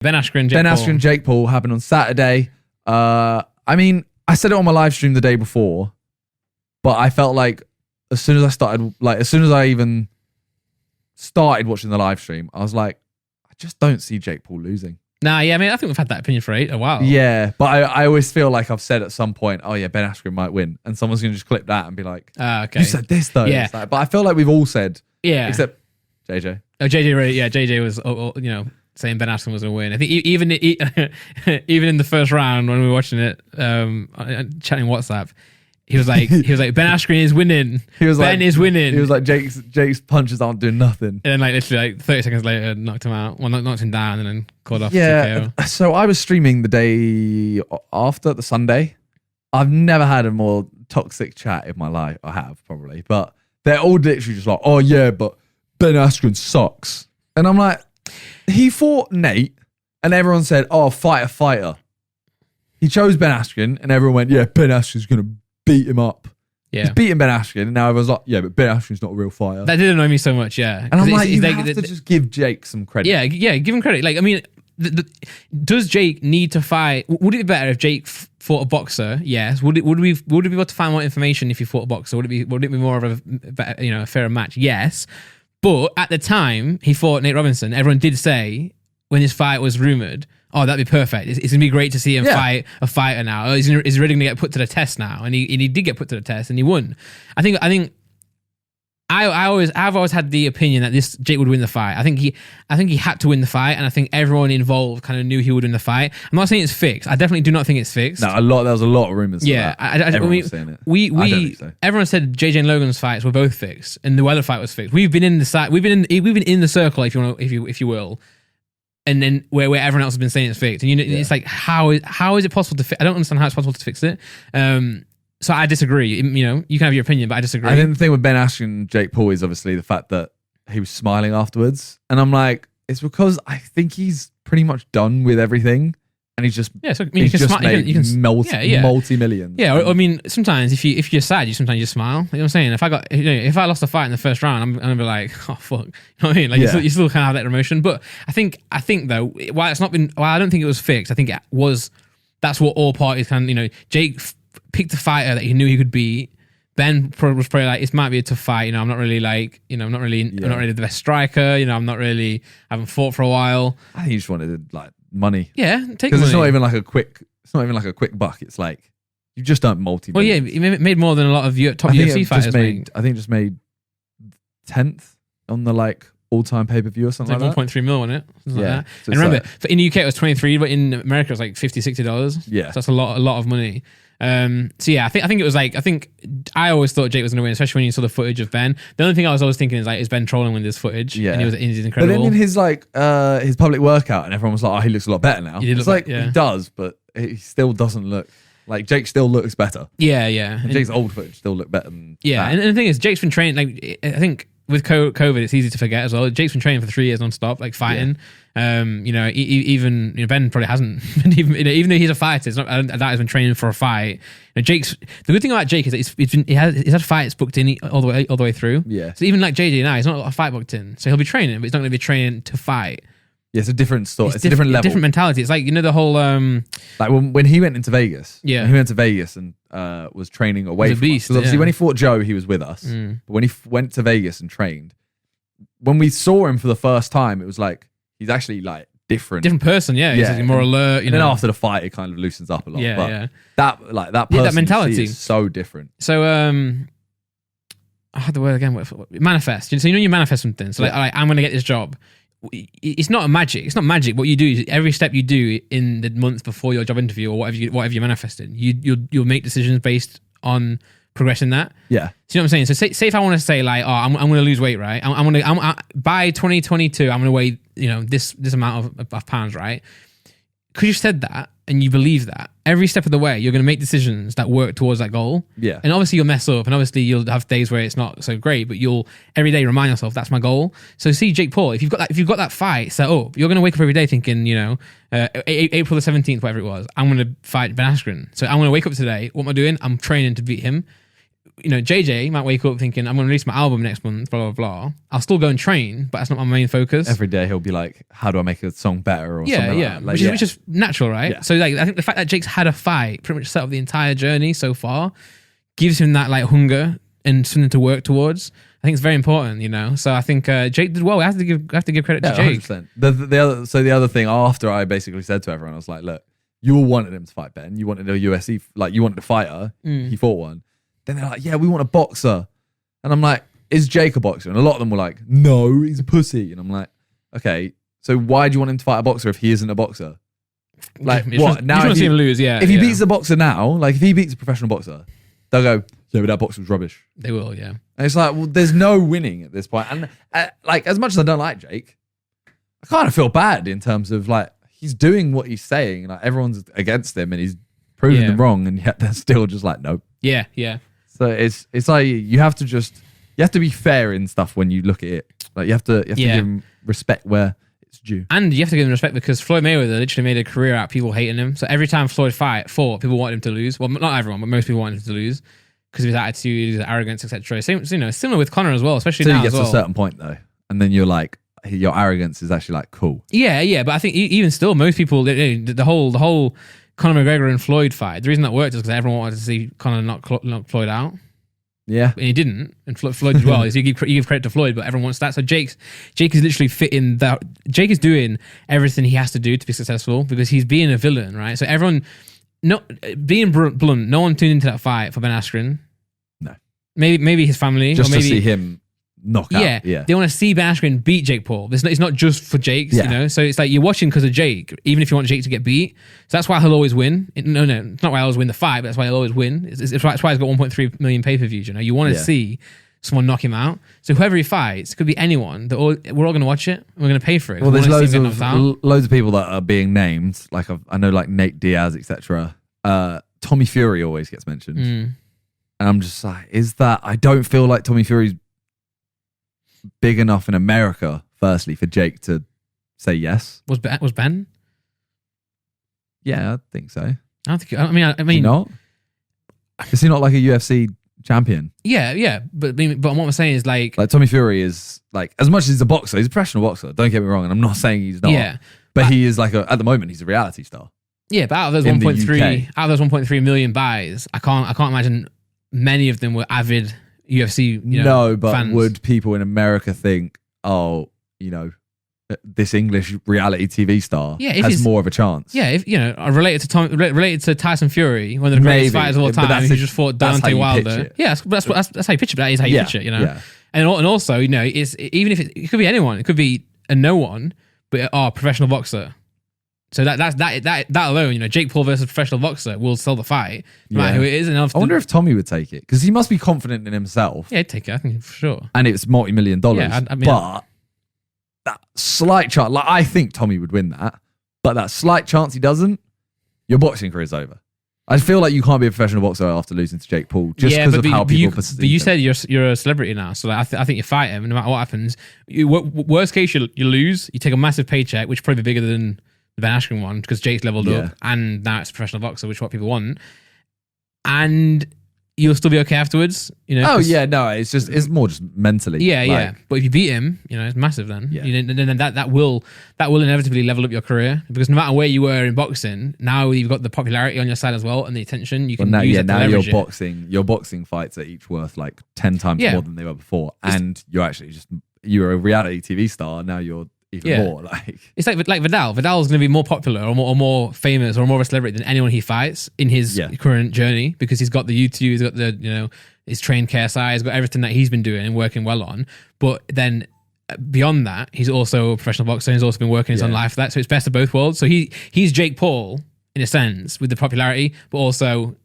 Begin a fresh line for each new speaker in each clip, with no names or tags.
Ben Askren, Jake Paul happened on Saturday. I mean, I said it on my live stream the day before, but I felt like as soon as I even started watching the live stream, I was like, I just don't see Jake Paul losing. Nah, yeah, I mean, I think we've had that opinion for a while.
Yeah, but I always feel like I've said at some point, oh yeah, Ben Askren might win, and someone's going to just clip that and be like,
okay.
You said this though.
Yeah.
Like, but I feel like we've all said,
yeah,
except JJ.
Oh, JJ was, saying Ben Askren was going to win. I think even in the first round when we were watching it, chatting WhatsApp, he was like, Ben Askren is winning. Ben is winning.
He was like, Jake's punches aren't doing nothing.
And then literally 30 seconds later, knocked him out. Well, knocked him down and then called off.
Yeah.
TKO.
So I was streaming the day after, the Sunday. I've never had a more toxic chat in my life. I have probably, but they're all literally just like, oh yeah, but Ben Askren sucks. And I'm like, he fought Nate and everyone said, oh, fighter. He chose Ben Askren and everyone went, yeah, Ben Askren's going to beat him up. Yeah. He's beating Ben Askren and now everyone's like, yeah, but Ben Askren's not a real fighter.
That did annoy me so much, yeah.
And I'm like, you have to just give Jake some credit.
Yeah, give him credit. Like, I mean, does Jake need to fight? Would it be better if Jake fought a boxer? Yes. Would we be able to find more information if he fought a boxer? Would it be more of a fairer match? Yes. But at the time he fought Nate Robinson, everyone did say when this fight was rumored, oh, that'd be perfect. It's going to be great to see him fight a fighter now. Oh, he's really going to get put to the test now. And he did get put to the test and he won. I've always had the opinion that this Jake would win the fight. I think he had to win the fight, and I think everyone involved kind of knew he would win the fight. I'm not saying it's fixed. I definitely do not think it's fixed.
No, there was a lot of rumors. Yeah, everyone was saying it.
Everyone said JJ and Logan's fights were both fixed, and the Weather fight was fixed. We've been in the circle, if you will, and then where everyone else has been saying it's fixed, and it's like how is it possible to fix? I don't understand how it's possible to fix it. So I disagree. You can have your opinion, but I disagree.
I think the thing with Ben Askren and Jake Paul is obviously the fact that he was smiling afterwards. And I'm like, it's because I think he's pretty much done with everything. And he's just, multi-millions.
Yeah, I mean, sometimes if you're sad, sometimes you smile. You know what I'm saying? If I lost a fight in the first round, I'm going to be like, oh, fuck. You know what I mean? Like, you still kind of have that emotion. But I think though, while I don't think it was fixed, I think that's what all parties Jake picked a fighter that he knew he could beat. Ben was probably like, it might be a tough fight. I'm not really I'm not really the best striker. I haven't fought for a while.
I think he just wanted money.
Yeah, take
because it's not even like a quick buck. It's like you just don't multi.
Well, yeah, he made more than a lot of top UFC fighters.
I think just made 10th on the all-time pay-per-view or something like
1.3 mil on it. Yeah. Like so and remember, in the UK it was 23, but in America it was like $50-$60.
Yeah,
so that's a lot of money. So yeah, I think it was I I always thought Jake was going to win, especially when you saw the footage of Ben. The only thing I was always thinking is Ben trolling with this footage? Yeah, and he's incredible.
But then in his public workout, and everyone was like, "Oh, he looks a lot better now." He does, but he still doesn't look like Jake. Still looks better.
Yeah.
And Jake's old footage still look better than that.
And the thing is, Jake's been training. I think with COVID, it's easy to forget as well. Jake's been training for 3 years non-stop, fighting. Yeah. Even Ben probably hasn't. Even though he's a fighter, it's not that he's been training for a fight. The good thing about Jake is that he's had fights booked in all the way through.
Yeah.
So even like JJ now, he's not got a fight booked in. So he'll be training, but he's not going to be training to fight.
Yeah, it's a different story. It's a different level.
Different mentality. It's like, the whole...
like when he went into Vegas.
Yeah.
When he went to Vegas and was training away from us. Because obviously when he fought Joe, he was with us. But when he went to Vegas and trained, when we saw him for the first time, it was like, he's actually different.
Different person, yeah. He's more alert,
And then after the fight, it kind of loosens up a lot.
Yeah,
but that person
that mentality
is so different.
So, I had the word again. Manifest. So you manifest something. So I'm going to get this job. It's not magic. It's not magic. What you do is every step you do in the month before your job interview or whatever you're manifesting, you'll make decisions based on progressing that.
Yeah.
So you know what I'm saying? So say if I want to say I'm going to lose weight, right? I'm by 2022 I'm going to weigh this amount of pounds, right? Because you said that and you believe that, every step of the way you're going to make decisions that work towards that goal.
Yeah.
And obviously you'll mess up, and obviously you'll have days where it's not so great, but you'll every day remind yourself that's my goal. So see Jake Paul, if you've got that fight set up, you're going to wake up every day thinking, April the 17th, whatever it was, I'm going to fight Ben Askren. So I'm going to wake up today. What am I doing? I'm training to beat him. JJ might wake up thinking, I'm going to release my album next month, blah, blah, blah. I'll still go and train, but that's not my main focus.
Every day he'll be like, how do I make a song better or something like that.
Which is natural, right?
Yeah.
So like, I think the fact that Jake's had a fight, pretty much set up the entire journey so far, gives him that like hunger and something to work towards. I think it's very important, So I think Jake did well. I have to give credit to Jake.
100%. The other thing after I basically said to everyone, I was like, look, you all wanted him to fight Ben. You wanted a UFC, like you wanted a fighter. He fought one. Then they're like, yeah, we want a boxer. And I'm like, is Jake a boxer? And a lot of them were like, no, he's a pussy. And I'm like, okay, so why do you want him to fight a boxer if he isn't a boxer? Like, what? Now,
you want to see him lose, yeah.
If he beats a boxer now, like if he beats a professional boxer, they'll go, yeah, but that boxer was rubbish.
They will, yeah.
And it's like, well, there's no winning at this point. And like, as much as I don't like Jake, I kind of feel bad in terms of like, he's doing what he's saying. Like everyone's against him and he's proving them wrong. And yet they're still just like, nope.
Yeah, yeah.
So it's like, you have to be fair in stuff when you look at it. Like you have to give him respect where it's due.
And you have to give him respect because Floyd Mayweather literally made a career out of people hating him. So every time Floyd fought, people wanted him to lose. Well, not everyone, but most people wanted him to lose. Because of his attitude, his arrogance, etc. Similar with Conor as well, especially now.
Until you get to a certain point though, and then you're like, your arrogance is actually like cool.
Yeah. But I think even still, most people, the whole Conor McGregor and Floyd fight, the reason that worked is because everyone wanted to see Conor knock Floyd out.
Yeah,
and he didn't, and Floyd did well. So you give credit to Floyd, but everyone wants that. So Jake is literally fitting that. Jake is doing everything he has to do to be successful because he's being a villain, right? So everyone. No, being blunt, no one tuned into that fight for Ben Askren.
No.
Maybe his family.
Just
or maybe,
to see him knock out. Yeah.
They want to see Ben Askren beat Jake Paul. It's not just for Jake, So it's like you're watching because of Jake, even if you want Jake to get beat. So that's why he'll always win. No, it's not why he'll always win the fight, but that's why he'll always win. It's why he's got 1.3 million pay-per-views, You want to see someone knock him out. So whoever he fights, could be anyone. We're all going to watch it. We're going to pay for it.
Well, there's loads of people that are being named. Like I know, like Nate Diaz, etc. Tommy Fury always gets mentioned, and I'm just like, I don't feel like Tommy Fury's big enough in America. Firstly, for Jake to say yes.
Was Ben?
Yeah, I think so.
I mean,
not. Is he not like a UFC champion?
Yeah, but what I'm saying is like
Tommy Fury is like, as much as he's a boxer, he's a professional boxer. Don't get me wrong, and I'm not saying he's not.
Yeah,
but he is like at the moment he's a reality star.
Yeah, but out of those 1.3 million buys, I can't imagine many of them were avid UFC.
No, but
fans.
Would people in America think, this English reality TV star has more of a chance?
Yeah, if related to Tyson Fury, one of the greatest fighters of all time, who just fought Deontay Wilder. Yeah, that's how you pitch it. But that is how you pitch it,
Yeah.
And also, it's even if it could be anyone, it could be a no one, but professional boxer. So that alone, Jake Paul versus professional boxer will sell the fight, no matter who it is. And
I wonder if Tommy would take it because he must be confident in himself.
Yeah, he'd take it. I think for sure.
And it's multi-million-dollars.
Yeah,
but that slight chance, like I think Tommy would win that, but that slight chance he doesn't, your boxing career is over. I feel like you can't be a professional boxer after losing to Jake Paul just because of how people perceive him.
But you said you're a celebrity now, so like I think you fight him no matter what happens. Worst case, you lose, you take a massive paycheck, which is probably bigger than the Ben Askren one because Jake's leveled up and now it's a professional boxer, which is what people want. And you'll still be okay afterwards,
it's more just mentally.
Yeah. But if you beat him, it's massive then. Yeah. Then that will inevitably level up your career because no matter where you were in boxing, now you've got the popularity on your side as well and the attention you can use it to leverage
your boxing fights are each worth like 10 times more than they were before, and you're a reality TV star now. You're even more
it's like Vidal. Vidal's going to be more popular or more famous or more of a celebrity than anyone he fights in his current journey because he's got the YouTube, he's got the his trained KSI, he's got everything that he's been doing and working well on. But then beyond that, he's also a professional boxer. He's also been working his own life for that. So it's best of both worlds. So he's Jake Paul in a sense with the popularity, but also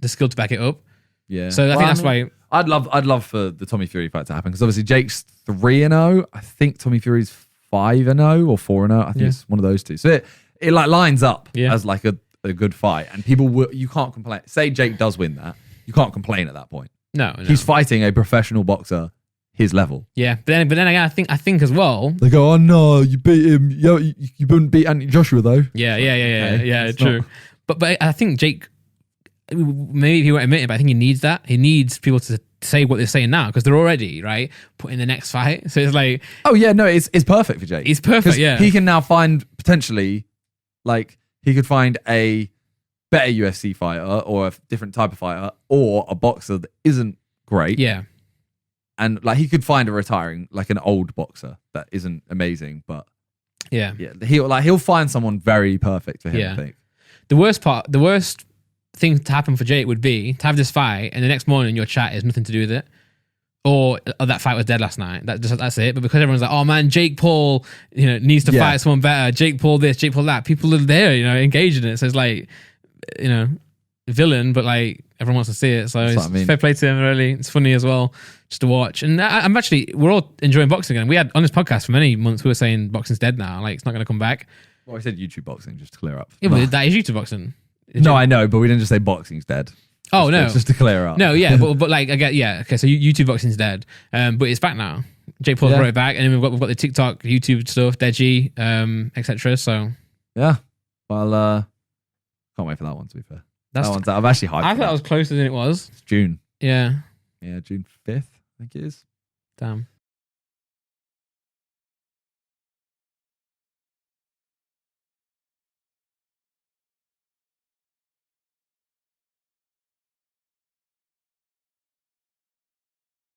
the skill to back it up.
Yeah.
So I think that's why
I'd love for the Tommy Fury fight to happen because obviously Jake's 3-0. I think Tommy Fury's 5-0 or 4-0. I think it's one of those two. So it like lines up as like a good fight, and you can't complain. Say Jake does win that, you can't complain at that point.
No.
He's fighting a professional boxer his level.
Yeah, but then again, I think as well.
They go, oh no, you beat him. You wouldn't beat Anthony Joshua though.
Yeah, true. But I think Jake maybe he won't admit it, but I think he needs that. He needs people to say what they're saying now because they're already right put in the next fight. So it's like,
oh yeah, no, it's perfect for Jake.
He's perfect. Yeah,
he can now find potentially, like, he could find a better UFC fighter or a different type of fighter or a boxer that isn't great.
Yeah,
and like he could find a retiring, like an old boxer that isn't amazing, but
yeah,
he'll find someone very perfect for him.
Yeah.
I think
the worst thing to happen for Jake would be to have this fight and the next morning your chat is nothing to do with it. Or that fight was dead last night. That's it. But because everyone's like, oh man, Jake Paul, needs to fight someone better. Jake Paul this, Jake Paul that. People are there, engaged in it. So it's like, villain, but like everyone wants to see it. So it's fair play to him. Really, it's funny as well just to watch. And we're all enjoying boxing again. We had on this podcast for many months we were saying boxing's dead now. Like it's not going to come back.
Well, I said YouTube boxing just to clear up.
Yeah, but that is YouTube boxing.
No, I know, but we didn't just say boxing's dead.
Oh no!
Just to clear up.
No, yeah, but like I get, yeah, okay. So YouTube boxing's dead, but it's back now. Jake Paul's brought it back, and then we've got the TikTok, YouTube stuff, Deji, etc. So
yeah, well, can't wait for that one. To be fair, I'm actually hyped.
I thought that was closer than it was.
It's June.
Yeah,
June 5th, I think it is.
Damn.